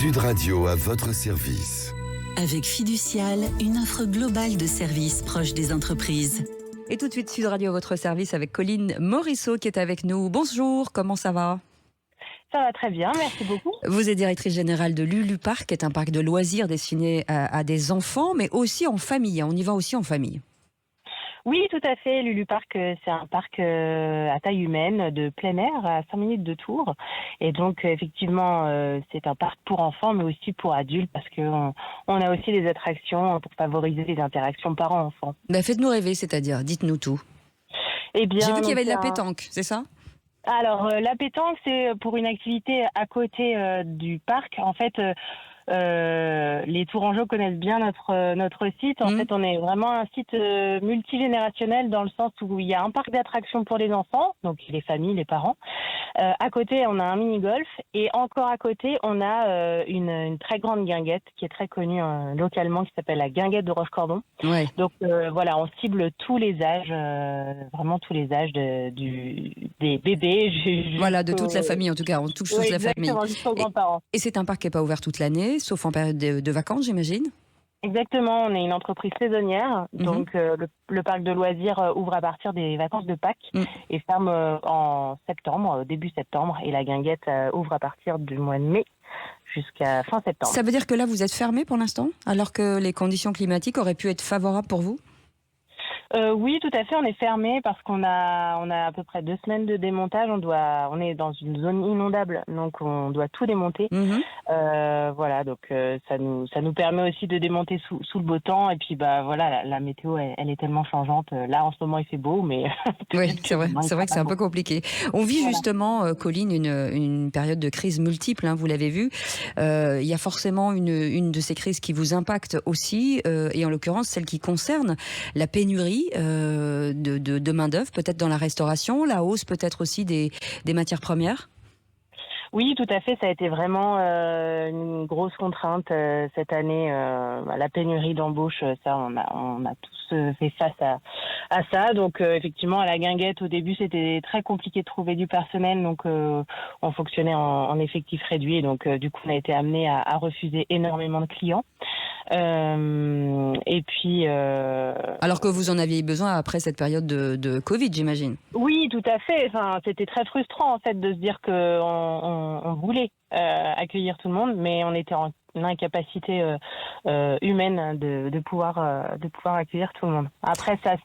Sud Radio à votre service. Avec Fiducial, une offre globale de services proches des entreprises. Et tout de suite, Sud Radio à votre service avec Colline Morisseau qui est avec nous. Bonjour, comment ça va ? Ça va très bien, merci beaucoup. Vous êtes directrice générale de Lulu Park, qui est un parc de loisirs destiné à des enfants, mais aussi en famille. On y va aussi en famille. Oui, tout à fait. Lulu Park, c'est un parc à taille humaine, de plein air, à 5 minutes de Tours. Et donc, effectivement, c'est un parc pour enfants, mais aussi pour adultes, parce qu'on a aussi des attractions pour favoriser les interactions parents-enfants. Ben, faites-nous rêver, c'est-à-dire, dites-nous tout. Eh bien, j'ai vu qu'il y avait de la pétanque, c'est ça ? Alors, la pétanque, c'est pour une activité à côté du parc. En fait, les Tourangeaux connaissent bien notre site. En fait, on est vraiment un site multigénérationnel dans le sens où il y a un parc d'attractions pour les enfants, donc les familles, les parents. À côté, on a un mini-golf et encore à côté, on a une très grande guinguette qui est très connue localement, qui s'appelle la guinguette de Rochecordon. Ouais. Donc voilà, on cible tous les âges, vraiment tous les âges des bébés. Voilà, de toute la famille en tout cas, on touche toute la famille. Exactement, jusqu'aux grands-parents. Et c'est un parc qui n'est pas ouvert toute l'année, sauf en période de vacances, j'imagine ? Exactement, on est une entreprise saisonnière, donc le parc de loisirs ouvre à partir des vacances de Pâques et ferme en septembre, début septembre, et la guinguette ouvre à partir du mois de mai jusqu'à fin septembre. Ça veut dire que là vous êtes fermé pour l'instant, alors que les conditions climatiques auraient pu être favorables pour vous ? Oui, tout à fait, on est fermé parce qu'on a à peu près 2 semaines de démontage. On est dans une zone inondable, donc on doit tout démonter. Voilà, donc ça nous permet aussi de démonter sous le beau temps. Et puis voilà, la météo, elle est tellement changeante. Là, en ce moment, il fait beau, mais oui, c'est vrai que c'est un peu compliqué. On vit justement, Colline, une période de crise multiple. Vous l'avez vu. Il y a forcément une de ces crises qui vous impacte aussi, et en l'occurrence celle qui concerne la pénurie de main-d'œuvre, peut-être dans la restauration, la hausse peut-être aussi des matières premières. Oui, tout à fait. Ça a été vraiment une grosse contrainte cette année. La pénurie d'embauche, ça, on a tous fait face à ça. Donc, effectivement, à la guinguette, au début, c'était très compliqué de trouver du personnel. Donc, on fonctionnait en effectif réduit. Et donc, du coup, on a été amené à refuser énormément de clients. Et puis... Alors que vous en aviez besoin après cette période de Covid, j'imagine. Oui, tout à fait. Enfin, c'était très frustrant, en fait, de se dire qu'on voulait accueillir tout le monde, mais on était en incapacité humaine de pouvoir accueillir tout le monde. Après, ça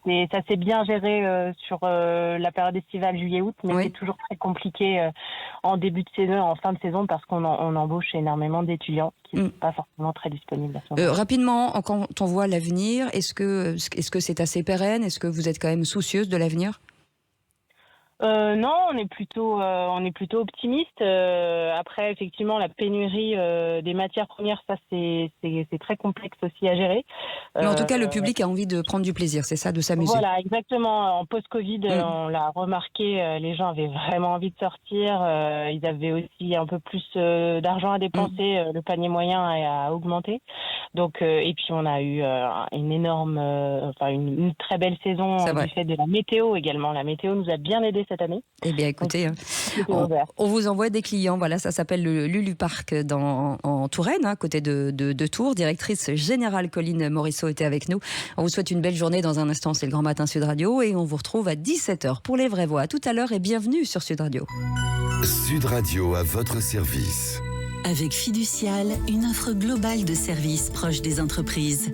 s'est bien géré sur la période estivale, juillet-août, mais c'est toujours très compliqué en début de saison, en fin de saison, parce qu'on embauche énormément d'étudiants qui ne sont pas forcément très disponibles. Rapidement, quand on voit l'avenir, est-ce que c'est assez pérenne ? Est-ce que vous êtes quand même soucieuse de l'avenir ? Non, on est plutôt optimiste. Après, effectivement, la pénurie des matières premières, ça c'est très complexe aussi à gérer. Mais en tout cas, le public a envie de prendre du plaisir, c'est ça, de s'amuser. Voilà, exactement. En post-Covid, on l'a remarqué, les gens avaient vraiment envie de sortir. Ils avaient aussi un peu plus d'argent à dépenser. Le panier moyen a augmenté. Donc, et puis on a eu une très belle saison du fait de la météo également. La météo nous a bien aidés cette année. Eh bien, écoutez, on vous envoie des clients. Voilà, ça s'appelle le Lulu Park en Touraine, à côté de Tours. Directrice générale Colline Morisseau était avec nous. On vous souhaite une belle journée. Dans un instant, c'est le Grand Matin Sud Radio et on vous retrouve à 17h pour les vraies voix. À tout à l'heure et bienvenue sur Sud Radio. Sud Radio à votre service. Avec Fiducial, une offre globale de services proches des entreprises.